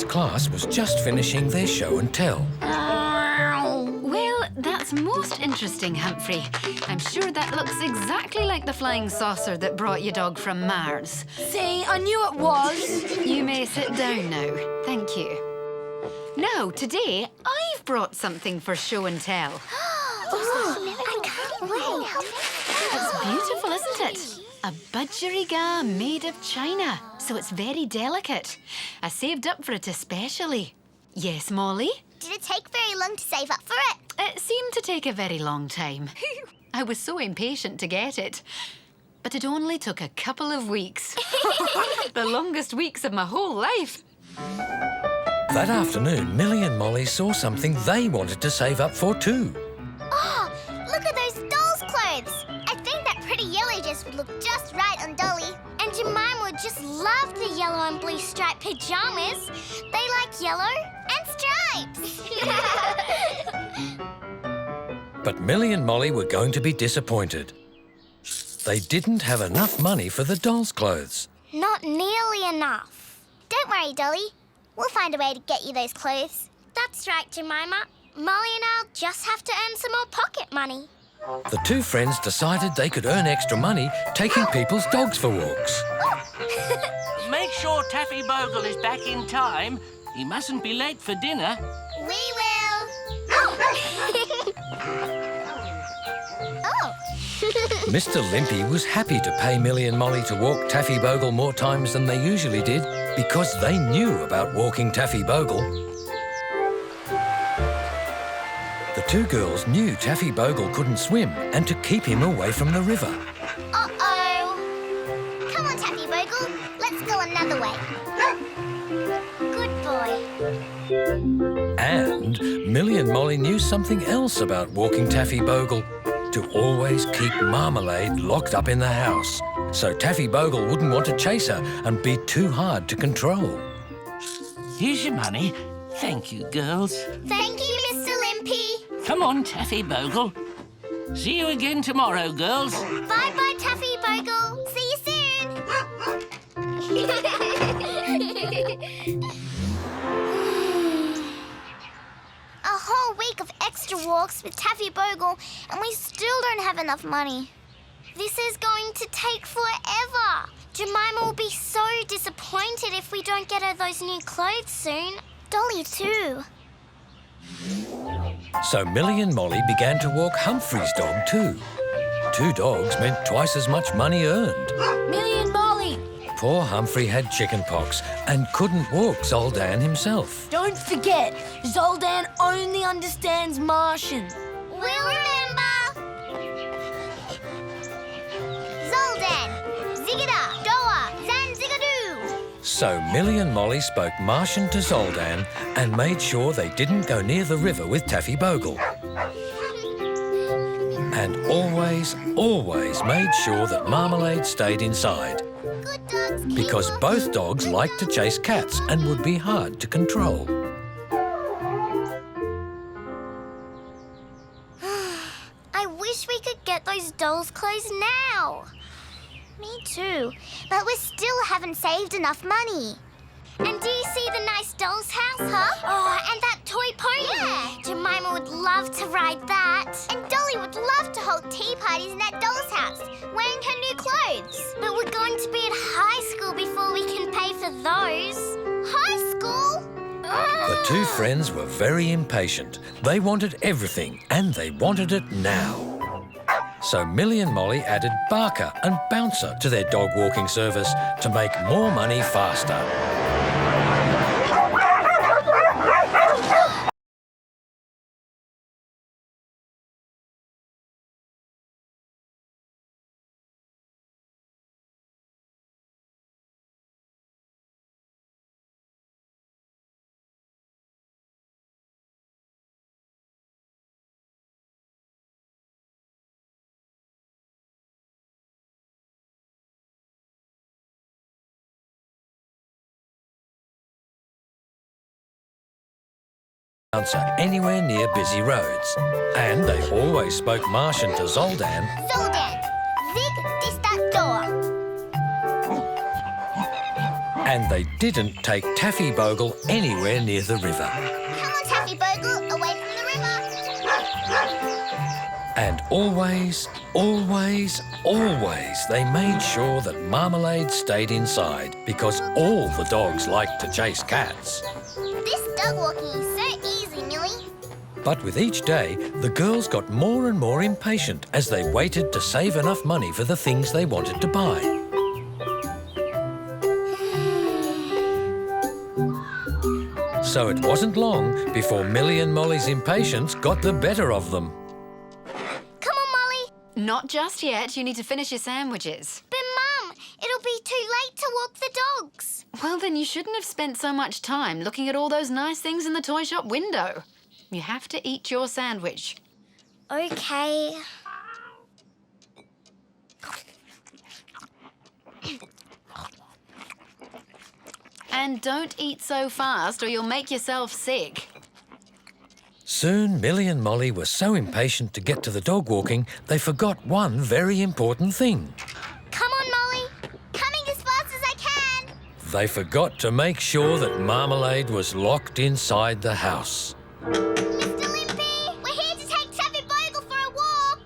Molly's class was just finishing their show and tell. Well, that's most interesting, Humphrey. I'm sure that looks exactly like the flying saucer that brought your dog from Mars. See, I knew it was. You may sit down now. Thank you. Now, today, I've brought something for show and tell. I can't wait. It's beautiful, isn't it? A budgerigar made of china, so it's very delicate. I saved up for it especially. Yes, Molly? Did it take very long to save up for it? It seemed to take a very long time. I was so impatient to get it. But it only took a couple of weeks. The longest weeks of my whole life. That afternoon, Millie and Molly saw something they wanted to save up for too. Oh, look at those dolls' clothes. I think that pretty yellow dress would look just right on Dolly. And Jemima would just love the yellow and blue striped pajamas. They like yellow and stripes. But Millie and Molly were going to be disappointed. They didn't have enough money for the dolls' clothes. Not nearly enough. Don't worry, Dolly. We'll find a way to get you those clothes. That's right, Jemima. Molly and I'll just have to earn some more pocket money. The two friends decided they could earn extra money taking people's dogs for walks. Make sure Taffy Bogle is back in time. He mustn't be late for dinner. We will. Oh. Mr. Limpy was happy to pay Millie and Molly to walk Taffy Bogle more times than they usually did because they knew about walking Taffy Bogle. The two girls knew Taffy Bogle couldn't swim and to keep him away from the river. Uh-oh. Come on, Taffy Bogle. Let's go another way. Good boy. And Millie and Molly knew something else about walking Taffy Bogle. To always keep Marmalade locked up in the house, so Taffy Bogle wouldn't want to chase her and be too hard to control. Here's your money. Thank you, girls. Thank you, Mr. Limpy. Come on, Taffy Bogle. See you again tomorrow, girls. Bye-bye, Taffy Bogle. See you soon. A whole week of extra walks with Taffy Bogle, and we still don't have enough money. This is going to take forever. Jemima will be so disappointed if we don't get her those new clothes soon. Dolly too. So Millie and Molly began to walk Humphrey's dog too. 2 dogs meant twice as much money earned. Millie and Molly. Poor Humphrey had chicken pox and couldn't walk Zoldan himself. Don't forget, Zoldan only understands Martian. We'll remember. Zoldan, Zigada, Doa, Zanzigadoo. So Millie and Molly spoke Martian to Zoldan and made sure they didn't go near the river with Taffy Bogle. And always, always made sure that Marmalade stayed inside. Good dogs keep Because walking. both dogs liked to chase cats and would be hard to control. I wish we could get those dolls' clothes now. Me too, but we still haven't saved enough money. And do you see the nice doll's house, huh? Oh, and that toy pony. Yeah. Jemima would love to ride that. And Dolly would love to hold tea parties in that doll's house, wearing her new clothes. But we're going to be at high school before we can pay for those. High school? The two friends were very impatient. They wanted everything, and they wanted it now. So Millie and Molly added Barker and Bouncer to their dog walking service to make more money faster. Bouncer anywhere near busy roads. And they always spoke Martian to Zoldan. Zoldan, zig dis dat door. And they didn't take Taffy Bogle anywhere near the river. Come on, Taffy Bogle, away from the river. And always, always, always they made sure that Marmalade stayed inside because all the dogs liked to chase cats. This dog walking is so easy, Millie. But with each day, the girls got more and more impatient as they waited to save enough money for the things they wanted to buy. So it wasn't long before Millie and Molly's impatience got the better of them. Come on, Molly. Not just yet. You need to finish your sandwiches. But, Mum, it'll be too late to walk the dogs. Well, then you shouldn't have spent so much time looking at all those nice things in the toy shop window. You have to eat your sandwich. Okay. And don't eat so fast or you'll make yourself sick. Soon, Millie and Molly were so impatient to get to the dog walking, they forgot one very important thing. Come on, Molly. Coming as fast as I can. They forgot to make sure that Marmalade was locked inside the house. Mr. Limpy, we're here to take Taffy Bogle for a walk.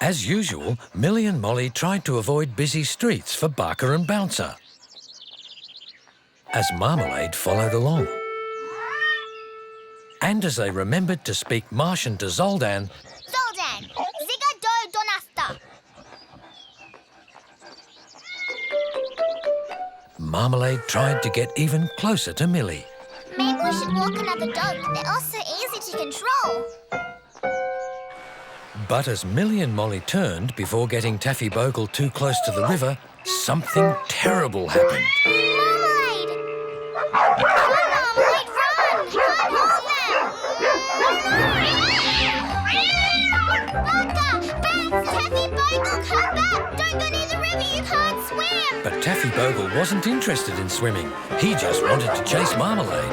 As usual, Millie and Molly tried to avoid busy streets for Barker and Bouncer, as Marmalade followed along. And as they remembered to speak Martian to Zoldan, Zoldan, ziga do donasta. Marmalade tried to get even closer to Millie. Maybe we should walk another dog. They're all so easy to control. But as Millie and Molly turned before getting Taffy Bogle too close to the river, something terrible happened. Marmalade! Run, Marmalade, run! Can't hold them! Barker! Bounce! Taffy Bogle, come back! Don't go near the river, you can't swim! But Taffy Bogle wasn't interested in swimming. He just wanted to chase Marmalade.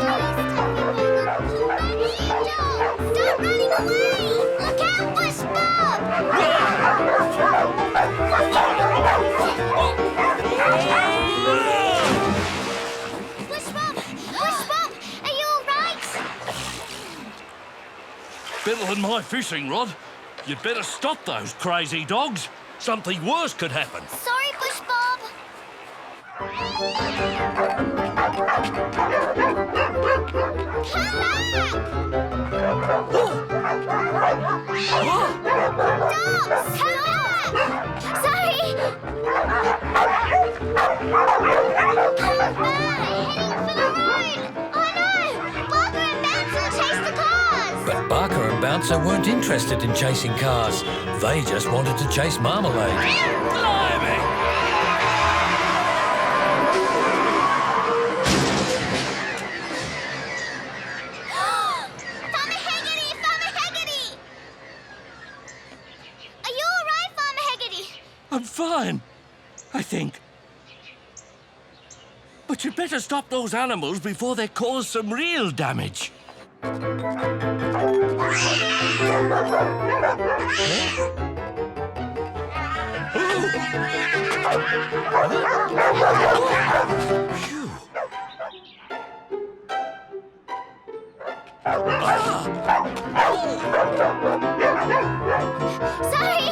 Stop running away! Look out, Bush Bob! Bush Bob! Bush Bob! Are you all right? Better than my fishing rod. You'd better stop those crazy dogs. Something worse could happen. Sorry, Bush Bob. Come back! Dogs! Come back! Sorry! Come back! Heading for the road! Oh no! Barker and Bouncer chased the cars! But Barker and Bouncer weren't interested in chasing cars. They just wanted to chase Marmalade. Blimey! Farmer Haggerty! Farmer Haggerty! Are you all right, Farmer Haggerty? I'm fine, I think. But you'd better stop those animals before they cause some real damage. Phew. Sorry!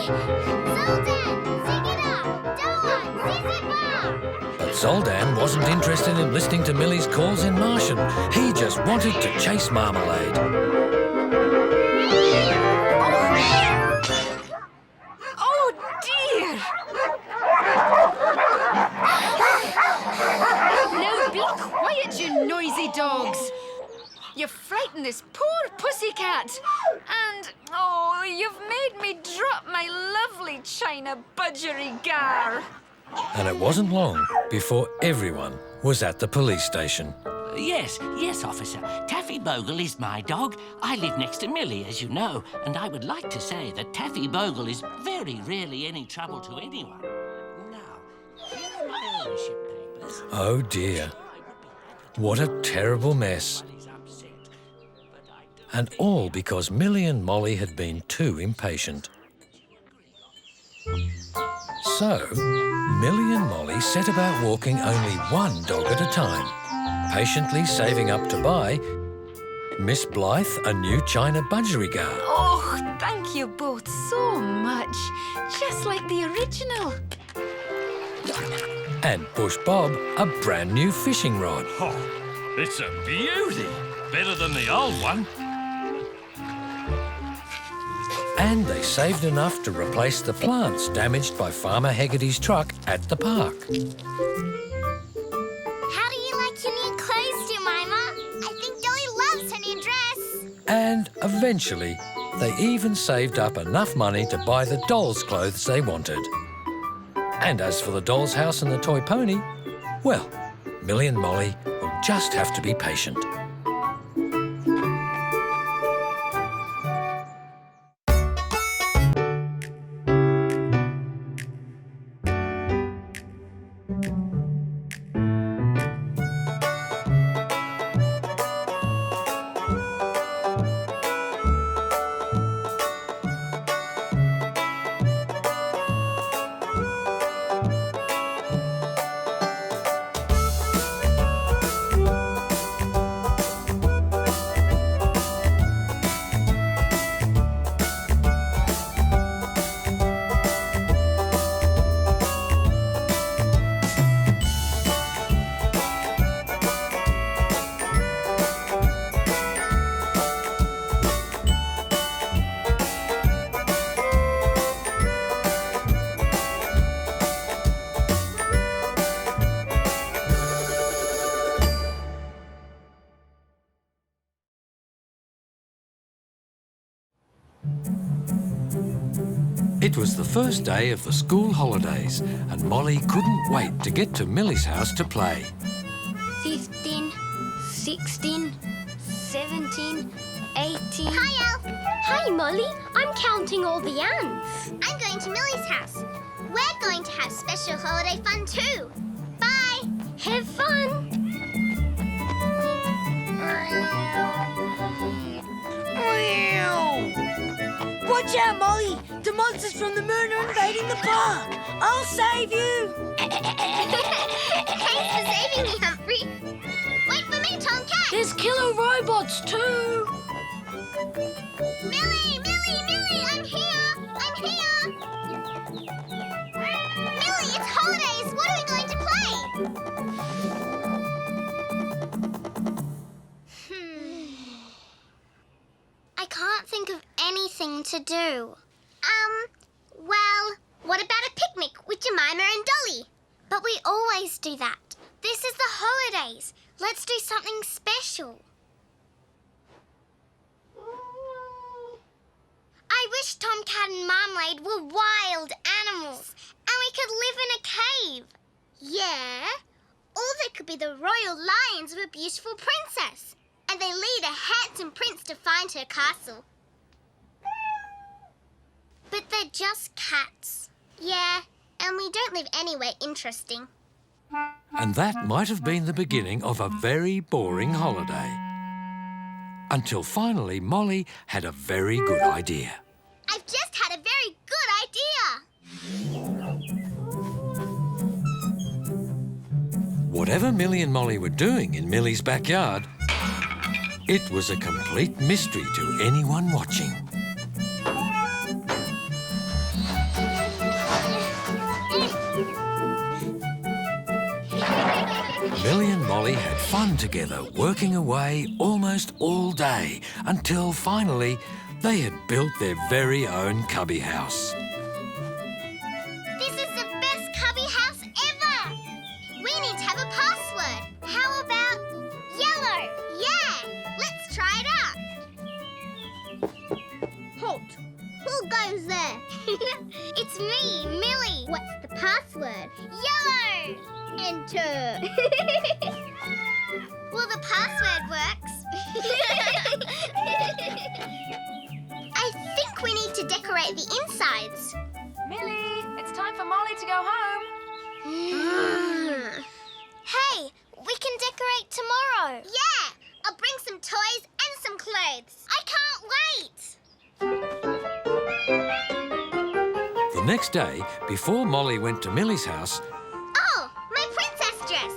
Zoldan! Zig it up! Dolly! Zig it up! But Zoldan wasn't interested in listening to Millie's calls in Martian. He just wanted to chase Marmalade. Oh, dear! Now be quiet, you noisy dogs. You frightened this poor pussycat. And, oh, you've made me drop my lovely china budgerigar. And it wasn't long before everyone was at the police station. Yes, officer. Taffy Bogle is my dog. I live next to Millie, as you know, and I would like to say that Taffy Bogle is very rarely any trouble to anyone. Now, here are my ownership papers. Oh dear. What a terrible mess. And all because Millie and Molly had been too impatient. So, Millie and Molly set about walking only one dog at a time, patiently saving up to buy Miss Blythe a new china budgerigar. Oh, thank you both so much. Just like the original. And Bush Bob a brand new fishing rod. Oh, it's a beauty. Better than the old one. And they saved enough to replace the plants damaged by Farmer Haggerty's truck at the park. How do you like your new clothes, Jemima? I think Dolly loves her new dress. And eventually, they even saved up enough money to buy the dolls' clothes they wanted. And as for the doll's house and the toy pony, well, Millie and Molly will just have to be patient. It was the first day of the school holidays and Molly couldn't wait to get to Millie's house to play. 15, 16, 17, 18. Hi, Elf. Hi, Molly. I'm counting all the ants. I'm going to Millie's house. We're going to have special holiday fun too. Bye. Have fun. Watch out, Molly! The monsters from the moon are invading the park! I'll save you! Thanks for saving me, Humphrey. Wait for me, Tomcat. There's killer robots too. Millie, I'm here. Millie, it's holidays. What are we going to play? I can't think of anything to do. Well, what about a picnic with Jemima and Dolly? But we always do that. This is the holidays. Let's do something special. I wish Tomcat and Marmalade were wild animals and we could live in a cave. Yeah. Or they could be the royal lions of a beautiful princess. And they lead a handsome prince to find her castle. But they're just cats. Yeah, and we don't live anywhere interesting. And that might have been the beginning of a very boring holiday. Until finally Molly had a very good idea. I've just had a very good idea. Whatever Millie and Molly were doing in Millie's backyard, it was a complete mystery to anyone watching. Millie and Molly had fun together, working away almost all day, until finally they had built their very own cubby house. This is the best cubby house ever. We need to have a password. How about yellow? Yeah, let's try it out. Halt. Who goes there? It's me, Millie. What's the password? Yellow. Enter. Well, the password works. I think we need to decorate the insides. Millie, it's time for Molly to go home. Hey, we can decorate tomorrow. Yeah, I'll bring some toys and some clothes. I can't wait. The next day, before Molly went to Millie's house, Oh, my princess dress!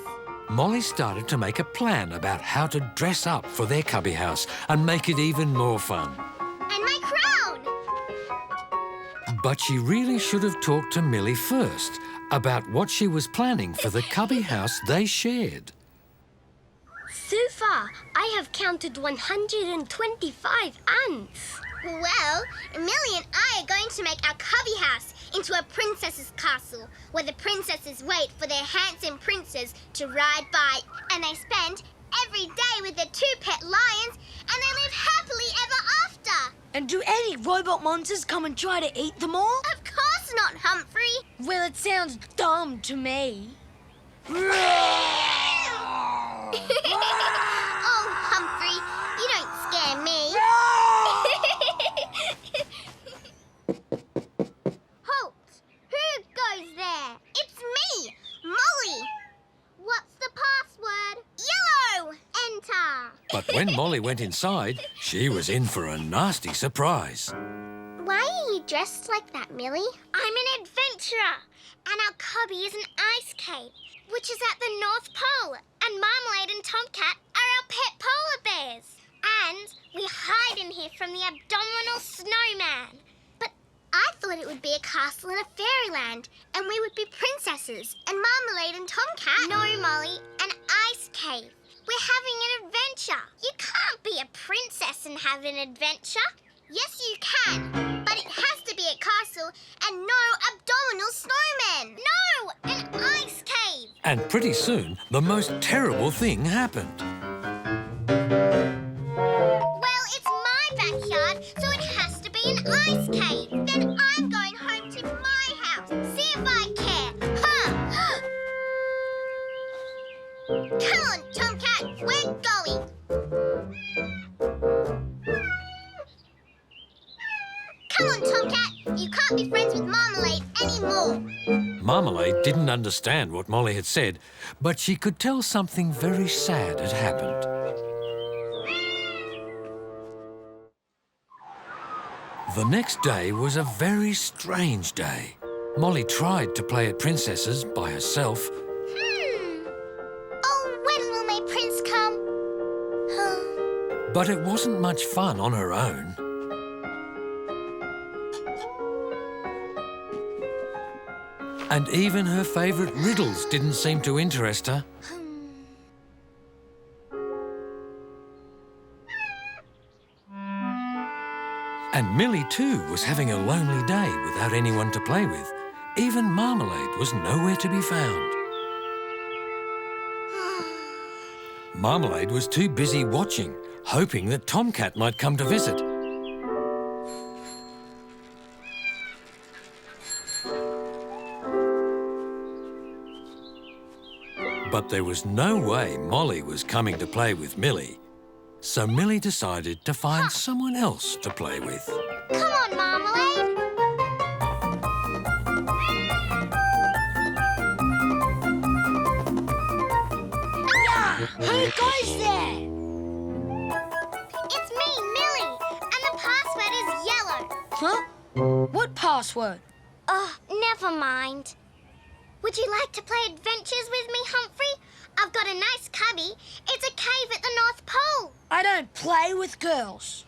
Molly started to make a plan about how to dress up for their cubby house and make it even more fun. And my crown! But she really should have talked to Millie first about what she was planning for the cubby house they shared. So far, I have counted 125 ants. Well, Millie and I are going to make our cubby house into a princess's castle where the princesses wait for their handsome princes to ride by, and they spend every day with their 2 pet lions, and they live happily ever after. And do any robot monsters come and try to eat them all? Of course not, Humphrey. Well, it sounds dumb to me. Oh, Humphrey, you don't scare me. Halt! Who goes there? It's me, Molly. What's the password? Yellow! Enter. But when Molly went inside, she was in for a nasty surprise. Why are you dressed like that, Millie? I'm an adventurer, and our cubby is an ice cave, which is at the North Pole, and Marmalade and Tomcat are our pet polar bears. And we hide in here from the abdominal snowman. But I thought it would be a castle in a fairyland, and we would be princesses, and Marmalade and Tomcat. No, Molly, an ice cave. We're having an adventure. You can't be a princess and have an adventure. Yes, you can, but it has to be a castle and no abdominal snowmen. No, an ice cave. And pretty soon, the most terrible thing happened. Well, it's my backyard, so it has to be an ice cave. Then I'm going home to my house. See if I care. Huh? Come on, Tomcat, we're going. Come on, Tomcat. You can't be friends with Marmalade anymore. Marmalade didn't understand what Molly had said, but she could tell something very sad had happened. The next day was a very strange day. Molly tried to play at princesses by herself, Oh, when will my prince come? but it wasn't much fun on her own. And even her favourite riddles didn't seem to interest her. And Millie too was having a lonely day without anyone to play with. Even Marmalade was nowhere to be found. Marmalade was too busy watching, hoping that Tomcat might come to visit. But there was no way Molly was coming to play with Millie. So Millie decided to find someone else to play with. Come on, Marmalade. Who goes there? It's me, Millie, and the password is yellow. Huh? What password? Oh, never mind. Would you like to play adventures with me, Humphrey? I've got a nice cubby. It's a cave at the North Pole. I don't play with girls.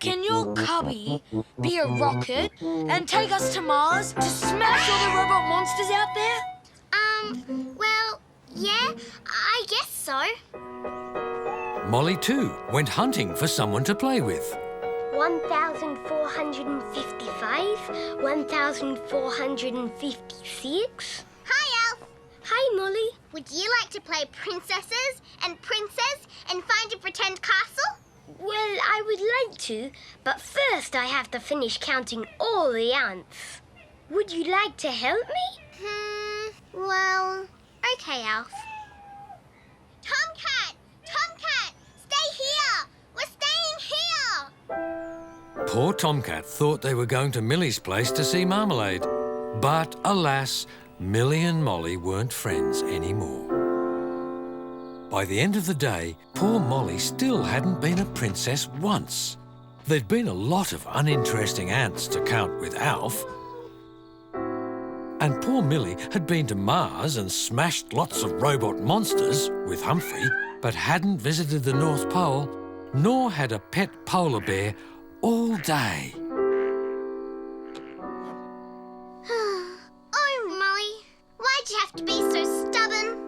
Can your cubby be a rocket and take us to Mars to smash all the robot monsters out there? Well, yeah, I guess so. Molly too went hunting for someone to play with. 1,455, 1,456. Hi, Elf. Hi, Molly. Would you like to play princesses and princess and find a pretend castle? Well, I would like to, but first I have to finish counting all the ants. Would you like to help me? Well, okay, Elf. Tomcat! Tomcat! Stay here! We're staying here! Poor Tomcat thought they were going to Millie's place to see Marmalade. But alas, Millie and Molly weren't friends anymore. By the end of the day, poor Molly still hadn't been a princess once. There'd been a lot of uninteresting ants to count with Alf. And poor Millie had been to Mars and smashed lots of robot monsters with Humphrey, but hadn't visited the North Pole, nor had a pet polar bear all day. Oh, Molly, why'd you have to be so stubborn?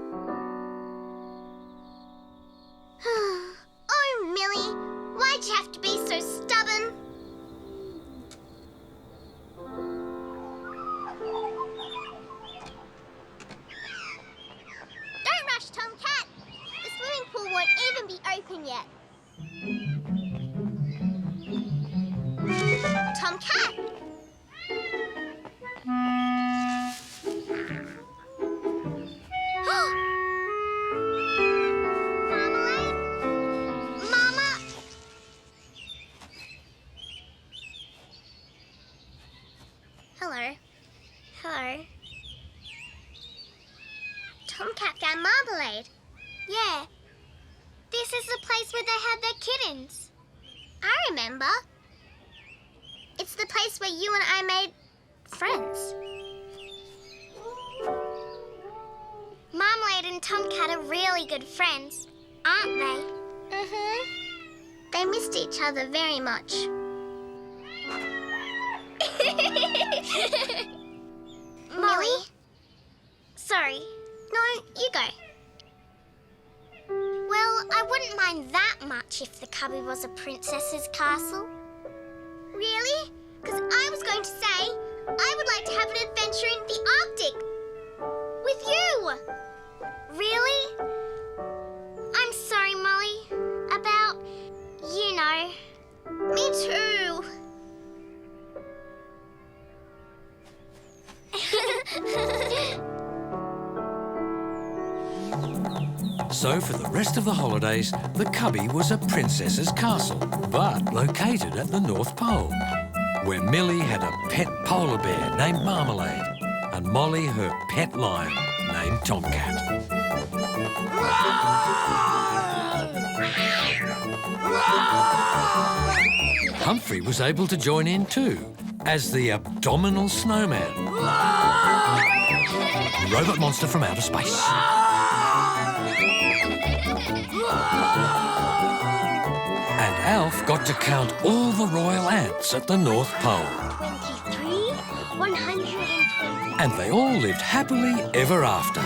Oh, Millie, why'd you have to be so stubborn? Don't rush, Tomcat. The swimming pool won't even be open yet. Tomcat! Marmalade? Mama? Hello. Hello. Tomcat found Marmalade. Yeah. This is the place where they had their kittens. I remember. It's the place where you and I made friends. Marmalade and Tomcat are really good friends, aren't they? Mm-hmm. They missed each other very much. Millie? Sorry. No, you go. Well, I wouldn't mind that much if the cubby was a princess's castle. Really? Because I was going to say I would like to have an adventure in the Arctic. With you. Really? I'm sorry, Molly. About, you know. Me too. So for the rest of the holidays, the cubby was a princess's castle, but located at the North Pole, where Millie had a pet polar bear named Marmalade, and Molly her pet lion named Tomcat. Humphrey was able to join in too, as the abdominal snowman, the robot monster from outer space. And Alf got to count all the royal ants at the North Pole. 23, 120. And they all lived happily ever after.